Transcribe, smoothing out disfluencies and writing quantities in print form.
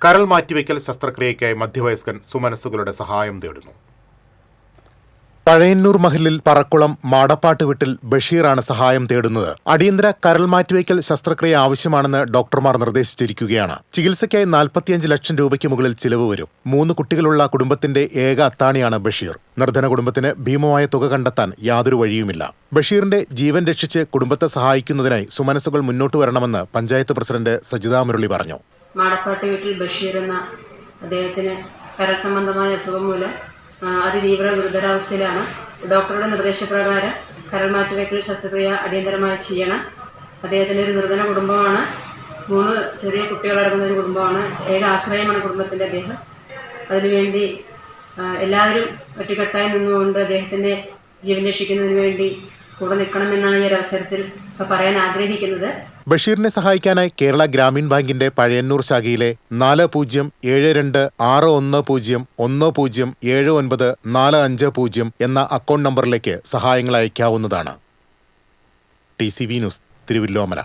കരൾ മാറ്റിവെക്കൽ ശസ്ത്രക്രിയയ്ക്കായി മധ്യവയസ്കൻ സുമനസ്സുകളുടെ സഹായം തേടുന്നു. പഴയന്നൂർ മഹലിൽ പറക്കുളം മാടപ്പാട്ട് വീട്ടിൽ ബഷീറാണ് സഹായം തേടുന്നത്. അടിയന്തര കരൾ മാറ്റിവെക്കൽ ശസ്ത്രക്രിയ ആവശ്യമാണെന്ന് ഡോക്ടർമാർ നിർദ്ദേശിച്ചിരിക്കുകയാണ്. ചികിത്സയ്ക്കായി 45 ലക്ഷം രൂപയ്ക്ക് മുകളിൽ ചിലവ് വരും. 3 കുട്ടികളുള്ള കുടുംബത്തിന്റെ ഏക അത്താണിയാണ് ബഷീർ. നിർധന കുടുംബത്തിന് ഭീമമായ തുക കണ്ടെത്താൻ യാതൊരു വഴിയുമില്ല. ബഷീറിന്റെ ജീവൻ രക്ഷിച്ച് കുടുംബത്തെ സഹായിക്കുന്നതിനായി സുമനസ്സുകൾ മുന്നോട്ട് വരണമെന്ന് പഞ്ചായത്ത് പ്രസിഡന്റ് സജിത മുരളി പറഞ്ഞു. മാടപ്പാട്ട് വീട്ടിൽ ബഷീർ എന്ന അദ്ദേഹത്തിന് കരൾ സംബന്ധമായ അസുഖം മൂലം അതിതീവ്ര ഗുരുതരാവസ്ഥയിലാണ്. ഡോക്ടറുടെ നിർദ്ദേശപ്രകാരം കരൾ മാറ്റിവെക്കൽ ശസ്ത്രക്രിയ അടിയന്തരമായി ചെയ്യണം. അദ്ദേഹത്തിൻ്റെ ഒരു നിർധന കുടുംബമാണ്. 3 ചെറിയ കുട്ടികളടങ്ങുന്ന ഒരു കുടുംബമാണ്. ഏക ആശ്രയമാണ് കുടുംബത്തിൻ്റെ അദ്ദേഹം. അതിനുവേണ്ടി എല്ലാവരും ഒറ്റക്കെട്ടായി നിന്നുകൊണ്ട് അദ്ദേഹത്തിൻ്റെ ജീവൻ രക്ഷിക്കുന്നതിന് വേണ്ടി കൂടെ നിൽക്കണമെന്നാണ് ഈ ഒരു അവസരത്തിൽ പറയാൻ ആഗ്രഹിക്കുന്നത്. ബഷീറിനെ സഹായിക്കാനായി കേരള ഗ്രാമീൺ ബാങ്കിന്റെ പഴയന്നൂർ ശാഖയിലെ 407261107945 എന്ന അക്കൗണ്ട് നമ്പറിലേക്ക് സഹായങ്ങൾ അയക്കാവുന്നതാണ്. TCV news, Thiruvilwamala.